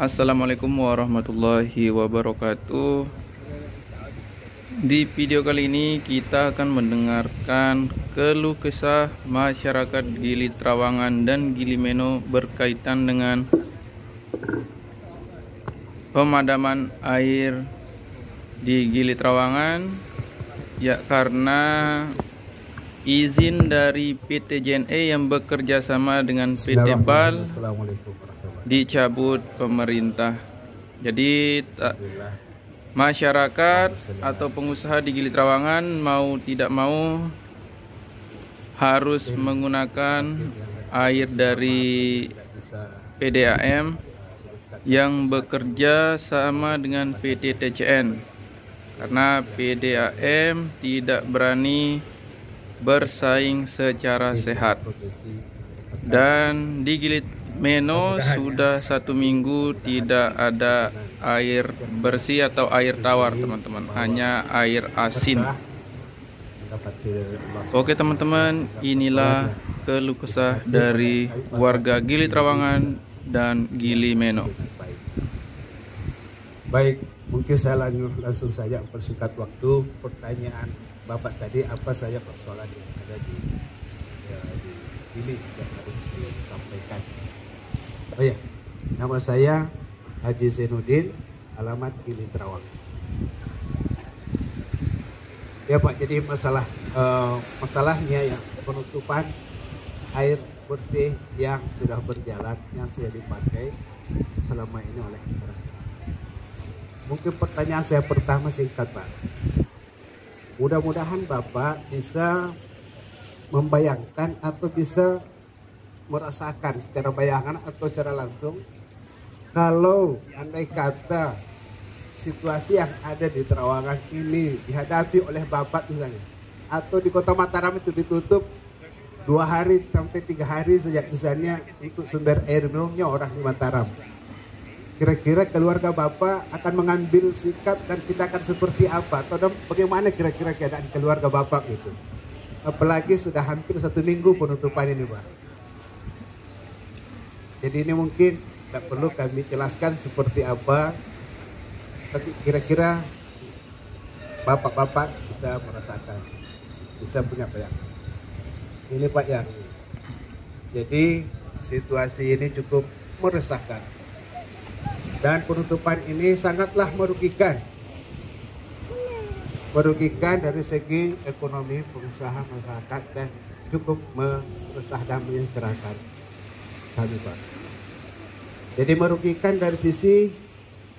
Assalamualaikum warahmatullahi wabarakatuh. Di video kali ini kita akan mendengarkan keluh kesah masyarakat Gili Trawangan dan Gili Meno berkaitan dengan pemadaman air di Gili Trawangan, ya, karena izin dari PT JNE yang bekerja sama dengan PT BAL dicabut pemerintah. Jadi masyarakat atau pengusaha di Gili Trawangan mau tidak mau harus menggunakan air dari PDAM yang bekerja sama dengan PT TCN, karena PDAM tidak berani bersaing secara sehat. Dan di Gili Meno sudah 1 minggu tidak ada air bersih atau air tawar, teman-teman, hanya air asin. Oke teman-teman, inilah keluh kesah dari warga Gili Trawangan dan Gili Meno. Baik, mungkin saya langsung saja persingkat waktu. Pertanyaan Bapak tadi, apa saja persoalan yang ada di Gili yang harus disampaikan? Oh ya, nama saya Haji Zainuddin, alamat Gili Trawangan. Ya Pak, jadi masalahnya ya penutupan air bersih yang sudah berjalan, yang sudah dipakai selama ini oleh masyarakat. Mungkin pertanyaan saya pertama singkat Pak. Mudah-mudahan Bapak bisa membayangkan atau bisa merasakan secara bayangan atau secara langsung, kalau andai kata situasi yang ada di Trawangan ini dihadapi oleh Bapak misalnya, atau di Kota Mataram itu ditutup 2 hari sampai 3 hari sejak misalnya untuk sumber air minumnya orang di Mataram. Kira-kira keluarga Bapak akan mengambil sikap dan tindakan seperti apa? Atau bagaimana kira-kira keadaan keluarga Bapak itu? Apalagi sudah hampir 1 minggu penutupan ini Pak. Jadi ini mungkin tidak perlu kami jelaskan seperti apa. Tapi kira-kira Bapak-bapak bisa merasakan, bisa punya bayangan. Ini Pak yang. Jadi situasi ini cukup meresahkan. Dan penutupan ini sangatlah merugikan. Merugikan dari segi ekonomi pengusaha masyarakat dan cukup meresah dan menyengsarakan kami Pak. Jadi merugikan dari sisi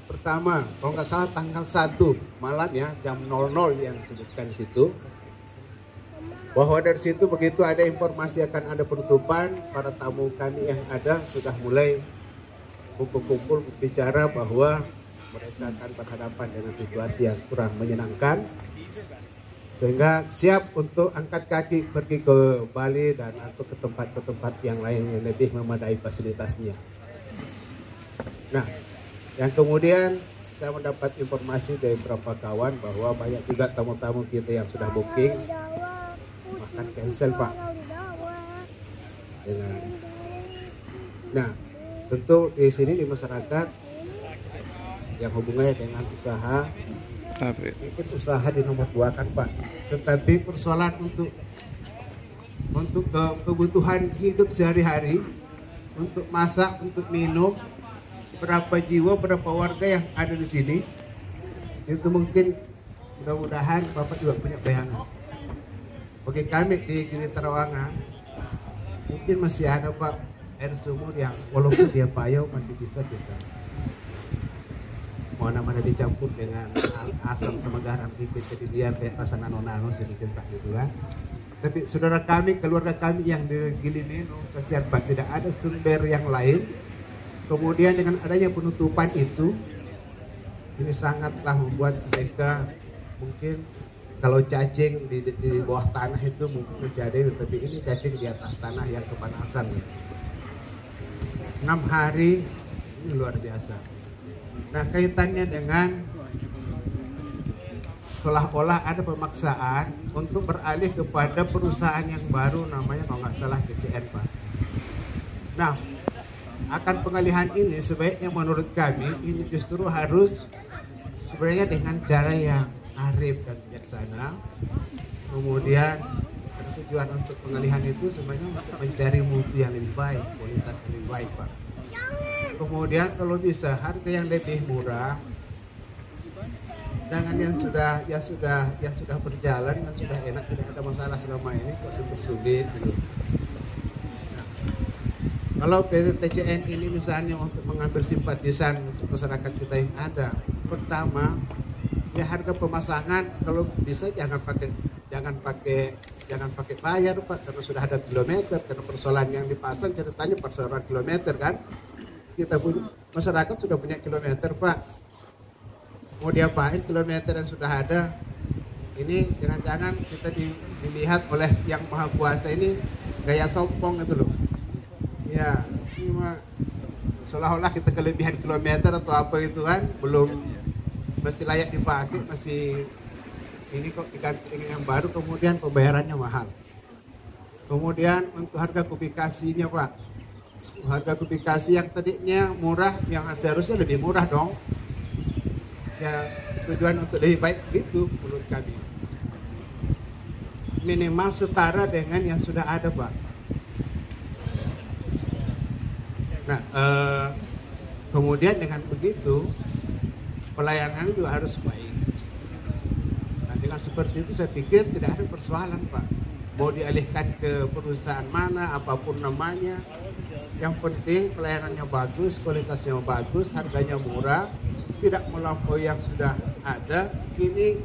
pertama, kalau nggak salah tanggal 1 malam ya, jam 00 yang disebutkan di situ, bahwa dari situ begitu ada informasi akan ada penutupan, para tamu kami yang ada sudah mulai kumpul-kumpul bicara bahwa mereka akan berhadapan dengan situasi yang kurang menyenangkan, sehingga siap untuk angkat kaki pergi ke Bali dan atau ke tempat-tempat yang lain yang lebih memadai fasilitasnya. Nah, yang kemudian saya mendapat informasi dari beberapa kawan bahwa banyak juga tamu-tamu kita yang sudah booking makan cancel Pak. Nah, tentu di sini di masyarakat yang hubungannya dengan usaha, mungkin usaha di nomor 2 kan Pak. Tetapi persoalan untuk kebutuhan hidup sehari-hari, untuk masak, untuk minum, berapa jiwa, berapa warga yang ada di sini, itu mungkin mudah-mudahan Bapak juga punya bayangan. Bagi kami di Gili Trawangan, mungkin masih ada Pak air sumur yang walaupun dia payau masih bisa kita mana-mana dicampur dengan asam sama garam dikit, jadi biar kayak rasa nano-nano sedikit Pak gitu kan. Tapi saudara kami, keluarga kami yang di Gili Meno, kasihan Pak, tidak ada sumber yang lain. Kemudian dengan adanya penutupan itu, ini sangatlah membuat mereka mungkin kalau cacing di bawah tanah itu mungkin masih ada, tapi ini cacing di atas tanah yang kepanasan. 6 hari ini luar biasa. Nah, kaitannya dengan seolah-olah ada pemaksaan untuk beralih kepada perusahaan yang baru namanya kalau nggak salah TCN Pak. Nah, akan pengalihan ini sebaiknya menurut kami ini justru harus sebenarnya dengan cara yang arif dan bijaksana. Kemudian tujuan untuk pengalihan itu sebenarnya untuk mencari mutu yang lebih baik, kualitas yang lebih baik, Pak. Kemudian kalau bisa harga yang lebih murah, jangan yang sudah berjalan, yang sudah enak, tidak ada masalah selama ini, kok dipersulit gitu. Nah, kalau PTCN ini misalnya untuk mengambil simpatisan untuk masyarakat kita yang ada, pertama ya harga pemasangan kalau bisa jangan pakai bayar, Pak, karena sudah ada kilometer. Karena persoalan yang dipasang ceritanya persoalan kilometer kan. Kita punya masyarakat sudah punya kilometer, Pak. Mau diapain kilometer yang sudah ada? Ini jangan-jangan kita dilihat oleh yang maha kuasa ini gaya sombong itu loh. Ya, ini mah seolah-olah kita kelebihan kilometer atau apa itu kan, belum masih layak dipakai, masih ini kok diganti dengan yang baru, kemudian pembayarannya mahal. Kemudian untuk harga kubikasinya, Pak, harga kubikasi yang tadinya murah, yang seharusnya lebih murah dong. Ya tujuan untuk lebih baik itu menurut kami. Minimal setara dengan yang sudah ada, Pak. Nah, kemudian dengan begitu pelayanan juga harus baik. Nah, dengan seperti itu saya pikir tidak ada persoalan, Pak. Mau dialihkan ke perusahaan mana, apapun namanya, yang penting pelayanannya bagus, kualitasnya bagus, harganya murah, tidak melampaui yang sudah ada. Ini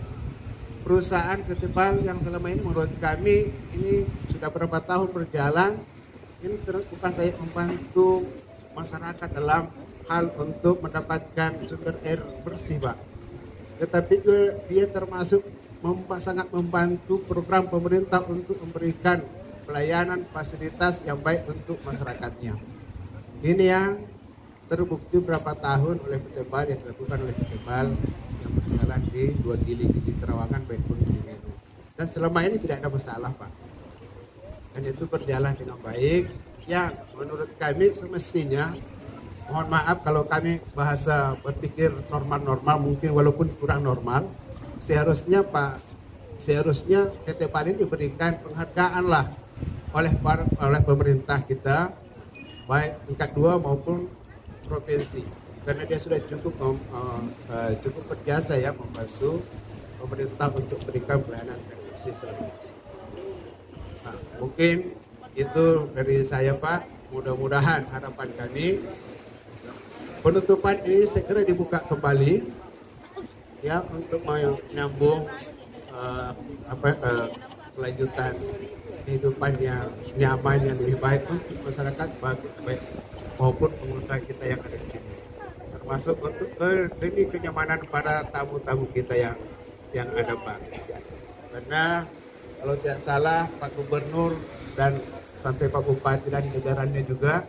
perusahaan PT PAL yang selama ini menurut kami ini sudah berapa tahun berjalan, ini bukan saya membantu masyarakat dalam hal untuk mendapatkan sumber air bersih, Pak, tetapi dia termasuk sangat membantu program pemerintah untuk memberikan pelayanan fasilitas yang baik untuk masyarakatnya. Ini yang terbukti berapa tahun oleh PT PAL, yang dilakukan oleh PT PAL yang berjalan di 2 Gili di Terawangan maupun di Meru. Dan selama ini tidak ada masalah, Pak. Dan itu berjalan dengan baik. Yang menurut kami semestinya, mohon maaf kalau kami bahasa berpikir normal-normal, mungkin walaupun kurang normal, seharusnya PT PAL ini diberikan penghargaan lah oleh pemerintah kita, baik tingkat 2 maupun provinsi, karena dia sudah cukup berjasa ya membantu pemerintah untuk berikan pelayanan bersih selama ini. Nah, mungkin itu dari saya, Pak. Mudah-mudahan harapan kami penutupan ini segera dibuka kembali ya untuk menyambung kelanjutan kehidupan yang nyaman, yang lebih baik untuk masyarakat baik maupun pengusaha kita yang ada di sini, termasuk untuk demi kenyamanan para tamu-tamu kita yang ada, Pak. Karena kalau tidak salah Pak Gubernur dan sampai Pak Bupati dan jajarannya juga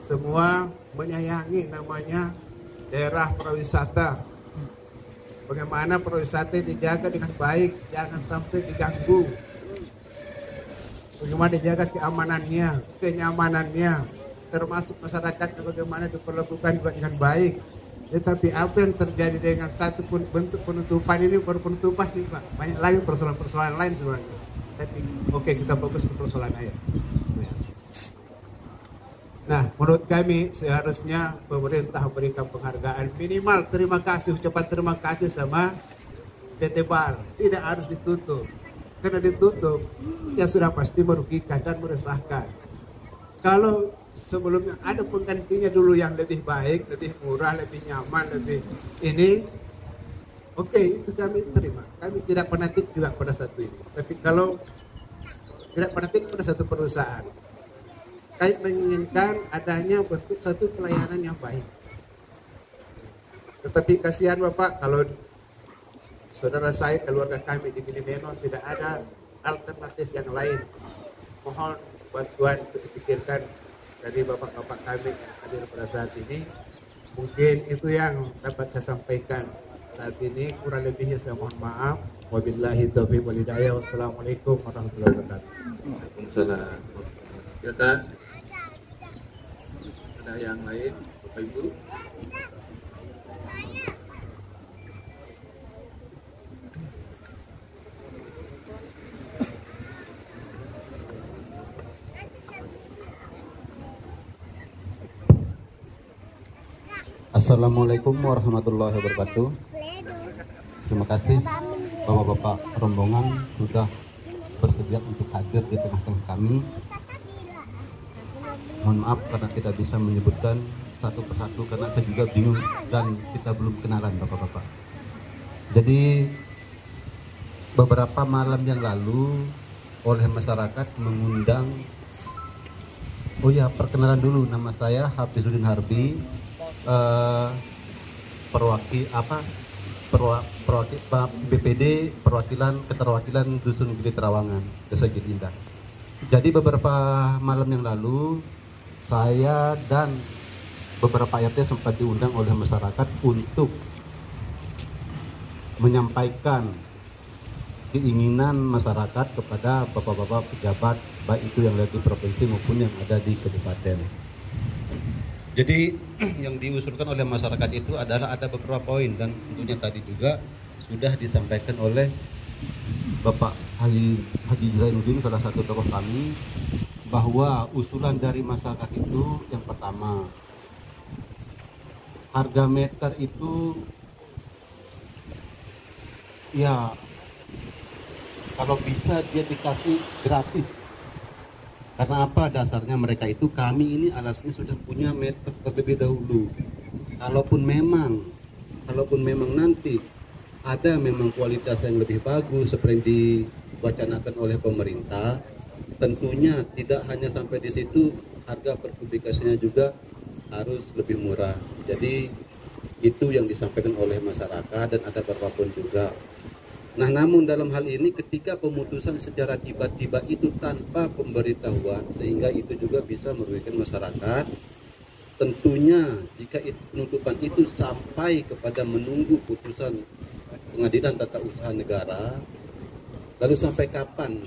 semua menyayangi namanya daerah pariwisata. Bagaimana pariwisata dijaga dengan baik, jangan sampai diganggu. Bagaimana dijaga keamanannya, kenyamanannya, termasuk masyarakatnya bagaimana diperlakukan juga dengan baik. Tetapi apa yang terjadi dengan satu pun bentuk penutupan ini, baru penutupan ini, Pak. Banyak lagi persoalan-persoalan lain sebenarnya. Tapi oke, kita fokus ke persoalan air. Nah, menurut kami seharusnya pemerintah memberikan penghargaan minimal terima kasih, ucapan terima kasih sama PT PAL. Tidak harus ditutup. Karena ditutup, ya sudah pasti merugikan dan meresahkan. Kalau sebelumnya ada penggantinya dulu yang lebih baik, lebih murah, lebih nyaman, lebih ini, oke, itu kami terima. Kami tidak fanatik juga pada satu ini. Tapi kalau tidak fanatik pada satu perusahaan, kami menginginkan adanya bentuk satu pelayanan yang baik. Tetapi kasihan Bapak, kalau saudara saya, keluarga kami di Gili Meno tidak ada alternatif yang lain. Mohon bantuan dipikirkan dari bapak-bapak kami yang hadir pada saat ini. Mungkin itu yang dapat saya sampaikan saat ini. Kurang lebihnya saya mohon maaf. Wabillahi taufiq wal hidayah. Wassalamualaikum warahmatullahi wabarakatuh. Waalaikumsalam. Ya kan? Ada yang lain, Bapak Ibu? Assalamualaikum warahmatullahi wabarakatuh. Terima kasih Bapak-bapak rombongan sudah bersedia untuk hadir di tengah-tengah kami. Mohon maaf karena tidak bisa menyebutkan satu persatu karena saya juga bingung dan kita belum kenalan Bapak-bapak. Jadi beberapa malam yang lalu oleh masyarakat mengundang, oh ya perkenalan dulu, nama saya Hafizuddin Harbi, BPD perwakilan keterwakilan Dusun Gili Terawangan, Desa Gili Indah. Jadi beberapa malam yang lalu saya dan beberapa RT sempat diundang oleh masyarakat untuk menyampaikan keinginan masyarakat kepada bapak-bapak pejabat, baik itu yang ada di provinsi maupun yang ada di kabupaten. Jadi yang diusulkan oleh masyarakat itu adalah ada beberapa poin, dan tentunya tadi juga sudah disampaikan oleh Bapak Haji Zainuddin, salah satu tokoh kami, bahwa usulan dari masyarakat itu yang pertama, harga meter itu ya kalau bisa dia dikasih gratis. Karena apa dasarnya mereka itu, kami ini alasannya sudah punya meter terlebih dahulu. Kalaupun memang nanti ada memang kualitas yang lebih bagus seperti diwacanakan oleh pemerintah, tentunya tidak hanya sampai di situ, harga per kubikasinya juga harus lebih murah. Jadi itu yang disampaikan oleh masyarakat dan ada beberapa pun juga. Nah, namun dalam hal ini ketika pemutusan secara tiba-tiba itu tanpa pemberitahuan, sehingga itu juga bisa merugikan masyarakat. Tentunya jika penutupan itu sampai kepada menunggu putusan Pengadilan Tata Usaha Negara, lalu sampai kapan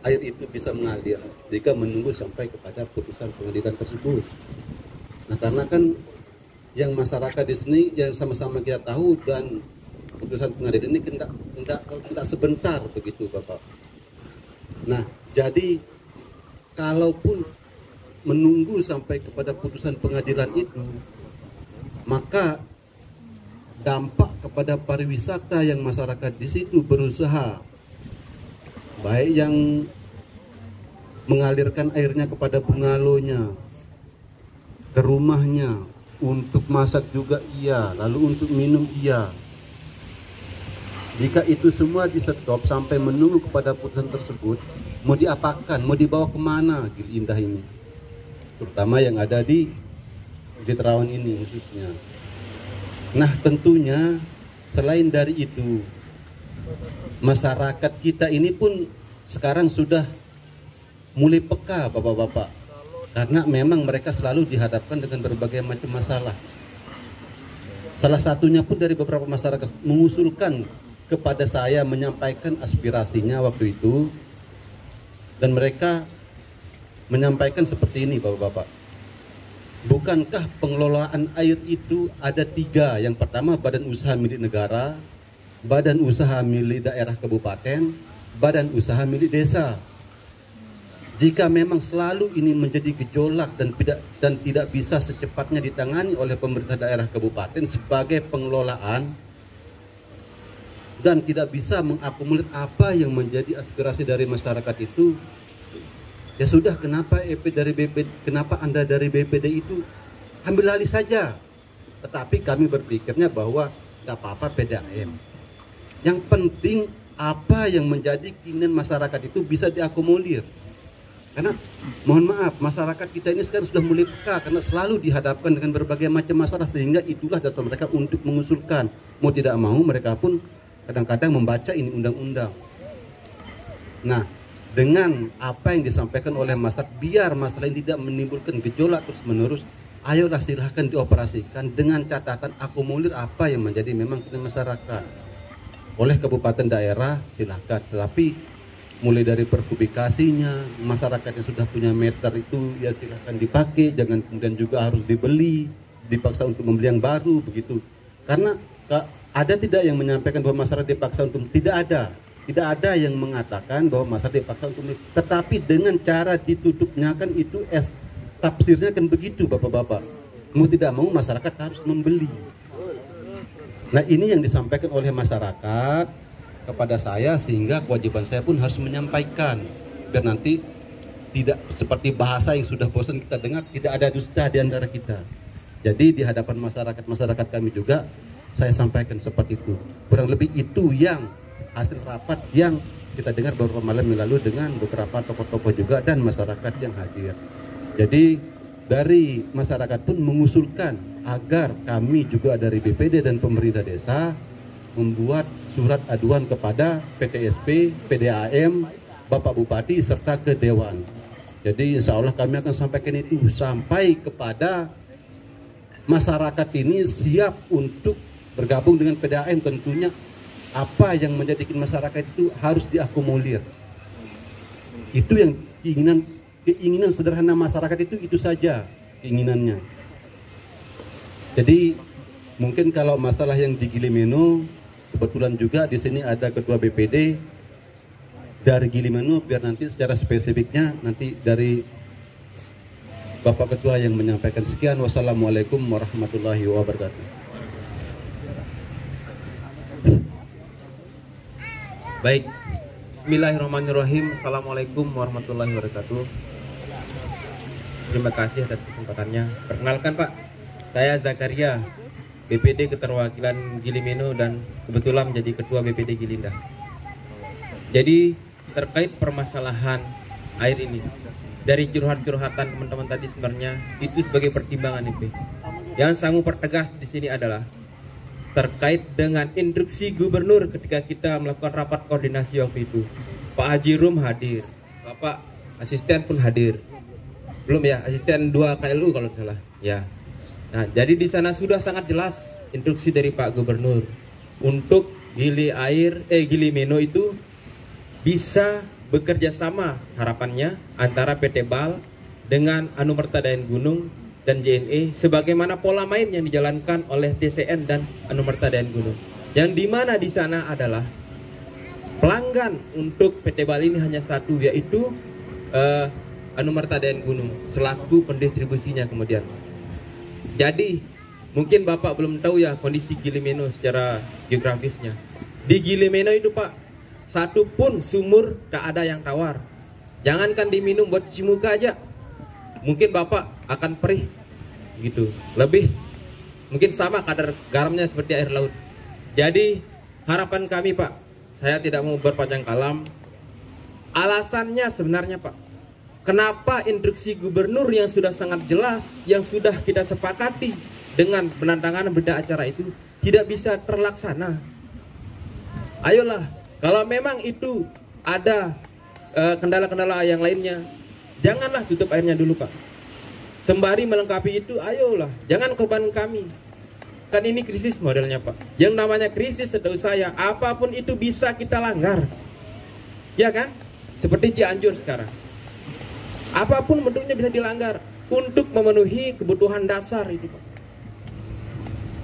air itu bisa mengalir jika menunggu sampai kepada putusan pengadilan tersebut. Nah, karena kan yang masyarakat di sini yang sama-sama kita tahu, dan putusan pengadilan ini tidak sebentar begitu Bapak. Nah, jadi kalaupun menunggu sampai kepada putusan pengadilan itu, maka dampak kepada pariwisata yang masyarakat di situ berusaha, baik yang mengalirkan airnya kepada bungalonya, ke rumahnya, untuk masak juga iya, lalu untuk minum iya. Jika itu semua di stop sampai menunggu kepada putusan tersebut, mau diapakan, mau dibawa kemana Gili Indah ini, terutama yang ada di Terawan ini khususnya. Nah, tentunya selain dari itu, masyarakat kita ini pun sekarang sudah mulai peka bapak-bapak, karena memang mereka selalu dihadapkan dengan berbagai macam masalah. Salah satunya pun dari beberapa masyarakat mengusulkan kepada saya, menyampaikan aspirasinya waktu itu, dan mereka menyampaikan seperti ini bapak-bapak. Bukankah pengelolaan air itu ada 3? Yang pertama badan usaha milik negara, badan usaha milik daerah kabupaten, badan usaha milik desa. Jika memang selalu ini menjadi gejolak dan tidak bisa secepatnya ditangani oleh pemerintah daerah kabupaten sebagai pengelolaan, dan tidak bisa mengakomodir apa yang menjadi aspirasi dari masyarakat itu, ya sudah, kenapa kenapa Anda dari BPD itu ambil alih saja. Tetapi kami berpikirnya bahwa nggak apa-apa PDAM. Yang penting apa yang menjadi keinginan masyarakat itu bisa diakomodir. Karena mohon maaf, masyarakat kita ini sekarang sudah mulai peka karena selalu dihadapkan dengan berbagai macam masalah, sehingga itulah dasar mereka untuk mengusulkan. Mau tidak mau mereka pun kadang-kadang membaca ini undang-undang. Nah, dengan apa yang disampaikan oleh masyarakat, biar masalah ini tidak menimbulkan gejolak terus-menerus, ayolah silahkan dioperasikan dengan catatan akomodir apa yang menjadi memang keinginan masyarakat. Oleh kabupaten daerah silahkan, tetapi mulai dari perpublikasinya, masyarakat yang sudah punya meter itu ya silahkan dipakai, jangan kemudian juga harus dibeli, dipaksa untuk membeli yang baru begitu. Karena ada tidak yang menyampaikan bahwa masyarakat dipaksa untuk, tidak ada yang mengatakan bahwa masyarakat dipaksa untuk, tetapi dengan cara ditutupnya kan itu tafsirnya kan begitu Bapak-bapak. Mau tidak mau masyarakat harus membeli. Nah ini yang disampaikan oleh masyarakat kepada saya, sehingga kewajiban saya pun harus menyampaikan biar nanti tidak seperti bahasa yang sudah bosan kita dengar, tidak ada dusta di antara kita. Jadi di hadapan masyarakat kami juga saya sampaikan seperti itu. Kurang lebih itu yang hasil rapat yang kita dengar beberapa malam yang lalu dengan beberapa tokoh-tokoh juga dan masyarakat yang hadir. Jadi dari masyarakat pun mengusulkan agar kami juga dari BPD dan pemerintah desa membuat surat aduan kepada PTSP, PDAM, Bapak Bupati serta ke Dewan. Jadi insya Allah kami akan sampaikan itu sampai kepada masyarakat ini siap untuk bergabung dengan PDAM. Tentunya apa yang menjadikan masyarakat itu harus diakomodir. Itu yang keinginan sederhana masyarakat itu saja keinginannya. Jadi mungkin kalau masalah yang di Gilimenu, kebetulan juga di sini ada ketua BPD dari Gilimenu, biar nanti secara spesifiknya nanti dari Bapak Ketua yang menyampaikan. Sekian, wassalamualaikum warahmatullahi wabarakatuh. Baik, bismillahirrahmanirrahim. Assalamualaikum warahmatullahi wabarakatuh. Terima kasih atas kesempatannya. Perkenalkan Pak, saya Zakaria, BPD Keterwakilan Gilimenu dan kebetulan menjadi Ketua BPD Gilindah. Jadi terkait permasalahan air ini, dari curhat-curhatan teman-teman tadi sebenarnya itu sebagai pertimbangan IP. Yang saya mau pertegas di sini adalah terkait dengan instruksi gubernur ketika kita melakukan rapat koordinasi waktu itu. Pak Haji Rum hadir, Bapak asisten pun hadir. Belum ya, asisten 2 KLU kalau salah. Ya. Nah, jadi di sana sudah sangat jelas instruksi dari Pak Gubernur untuk Gilimenu itu bisa bekerja sama harapannya antara PT BAL dengan Anumerta Dayan Gunung dan JNE sebagaimana pola main yang dijalankan oleh TCN dan Anumerta Dayan Gunung. Yang dimana di sana adalah pelanggan untuk PT BAL ini hanya satu, yaitu Anumerta Dayan Gunung selaku pendistribusinya kemudian. Jadi mungkin Bapak belum tahu ya kondisi Gilimenu secara geografisnya. Di Gilimenu itu Pak, satu pun sumur tak ada yang tawar. Jangankan diminum buat cuci muka aja, mungkin Bapak akan perih gitu. Lebih mungkin sama kadar garamnya seperti air laut. Jadi harapan kami Pak, saya tidak mau berpanjang kalam. Alasannya sebenarnya Pak, kenapa instruksi gubernur yang sudah sangat jelas, yang sudah kita sepakati dengan penandatanganan berita acara itu tidak bisa terlaksana? Ayolah, kalau memang itu ada kendala-kendala yang lainnya, janganlah tutup airnya dulu Pak. Sembari melengkapi itu, ayolah, jangan korban kami. Kan ini krisis modelnya Pak. Yang namanya krisis setahu saya, apapun itu bisa kita langgar. Ya kan? Seperti Cianjur sekarang. Apapun bentuknya bisa dilanggar untuk memenuhi kebutuhan dasar itu Pak.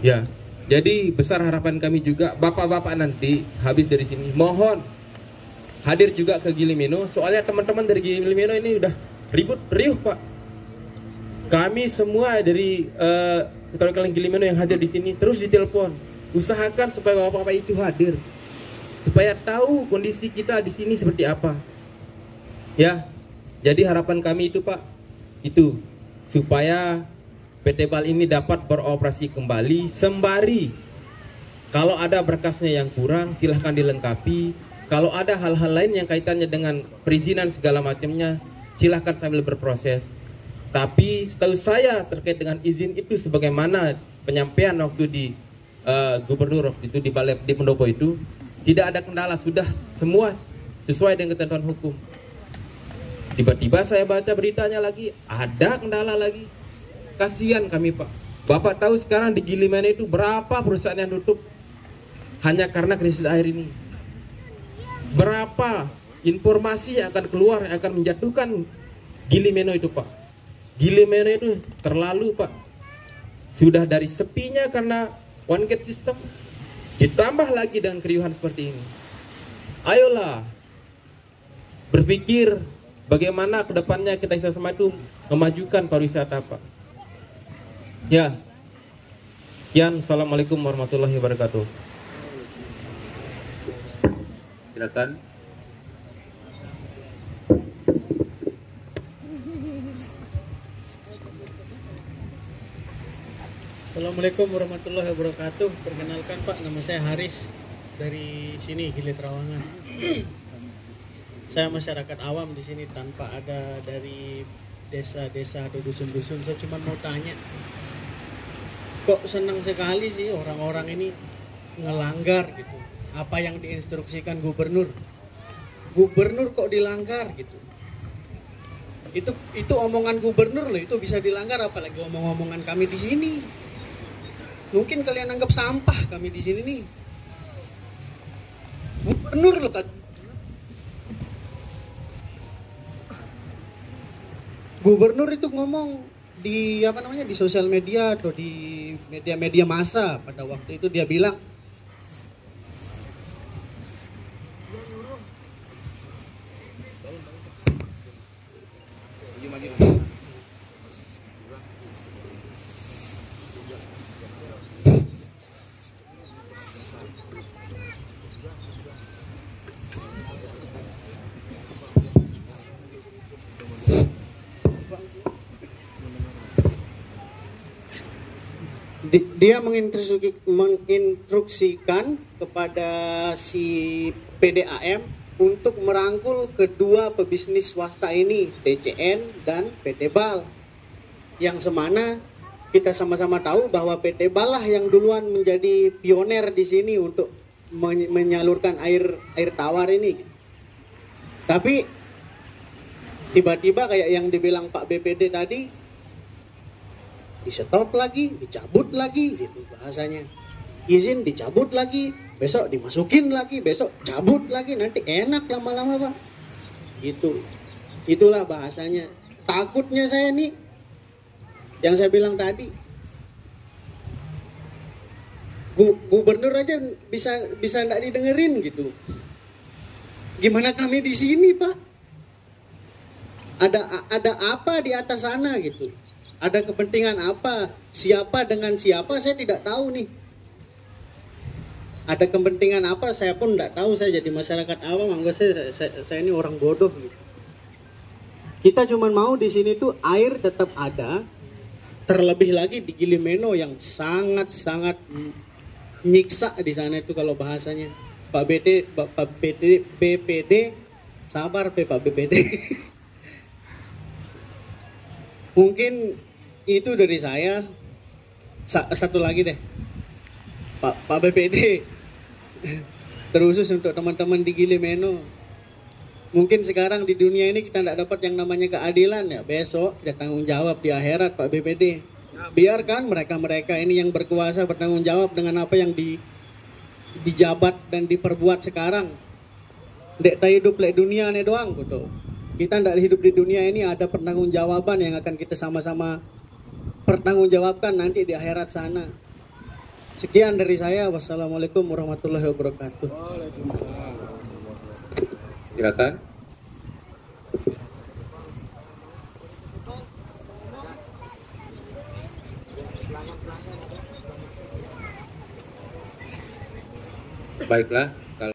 Ya, jadi besar harapan kami juga Bapak-bapak nanti habis dari sini mohon hadir juga ke Gilimenu. Soalnya teman-teman dari Gilimenu ini udah ribut riuh Pak. Kami semua dari Keterwakilan Gilimenu yang hadir di sini terus ditelepon. Usahakan supaya Bapak-bapak itu hadir, supaya tahu kondisi kita di sini seperti apa. Ya. Jadi harapan kami itu Pak, itu supaya PT BAL ini dapat beroperasi kembali, sembari kalau ada berkasnya yang kurang silahkan dilengkapi. Kalau ada hal-hal lain yang kaitannya dengan perizinan segala macamnya, silahkan sambil berproses. Tapi setahu saya terkait dengan izin itu sebagaimana penyampaian waktu di gubernur waktu itu di Balai di Pendopo itu, tidak ada kendala, sudah semua sesuai dengan ketentuan hukum. Tiba-tiba saya baca beritanya lagi, ada kendala lagi. Kasihan kami Pak. Bapak tahu sekarang di Gilimenu itu berapa perusahaan yang tutup hanya karena krisis air ini. Berapa informasi yang akan keluar yang akan menjatuhkan Gili Meno itu Pak. Gili Meno itu terlalu Pak. Sudah dari sepinya karena one gate system, ditambah lagi dengan keriuhan seperti ini. Ayolah berpikir bagaimana kedepannya kita sama itu memajukan pariwisata Pak. Ya, sekian. Assalamualaikum warahmatullahi wabarakatuh. Silakan. Assalamualaikum warahmatullahi wabarakatuh. Perkenalkan Pak, nama saya Haris dari sini Gili Trawangan. Saya masyarakat awam di sini tanpa ada dari desa-desa atau dusun-dusun. Saya cuma mau tanya, kok senang sekali sih orang-orang ini ngelanggar gitu apa yang diinstruksikan gubernur. Gubernur kok dilanggar gitu. Itu omongan gubernur loh, itu bisa dilanggar, apalagi omong-omongan kami di sini. Mungkin kalian anggap sampah kami di sini nih. Gubernur loh kan. Gubernur itu ngomong di di sosial media atau di media-media massa pada waktu itu, dia bilang dia menginstruksikan kepada si PDAM untuk merangkul kedua pebisnis swasta ini, TCN dan PT BAL. Yang semana kita sama-sama tahu bahwa PT BAL lah yang duluan menjadi pioner di sini untuk menyalurkan air tawar ini. Tapi tiba-tiba kayak yang dibilang Pak BPD tadi, di stop lagi, dicabut lagi gitu bahasanya. Izin dicabut lagi, besok dimasukin lagi, besok cabut lagi, nanti enak lama-lama Pak. Gitu. Itulah bahasanya. Takutnya saya nih, yang saya bilang tadi, gubernur aja bisa nggak didengerin gitu. Gimana kami di sini Pak? Ada apa di atas sana gitu? Ada kepentingan apa? Siapa dengan siapa saya tidak tahu nih. Ada kepentingan apa saya pun tidak tahu. Saya jadi masyarakat awam, anggap saya ini orang bodoh gitu. Kita cuma mau di sini tuh air tetap ada. Terlebih lagi di Gili Meno yang sangat-sangat nyiksa di sana itu kalau bahasanya. Pak BPD sabar Pak BPD. Mungkin itu dari saya. Satu lagi deh, Pak BPD, terusus untuk teman-teman di Gili Meno. Mungkin sekarang di dunia ini kita tidak dapat yang namanya keadilan ya. Besok kita tanggung jawab di akhirat Pak BPD. Biarkan mereka-mereka ini yang berkuasa bertanggung jawab dengan apa yang dijabat dan diperbuat sekarang. Dek tak hidup lek dunia ini doang gitu. Kita tidak hidup di dunia ini, ada pertanggungjawaban yang akan kita sama-sama pertanggungjawabkan nanti di akhirat sana. Sekian dari saya. Wassalamualaikum warahmatullahi wabarakatuh. Silakan. Baiklah.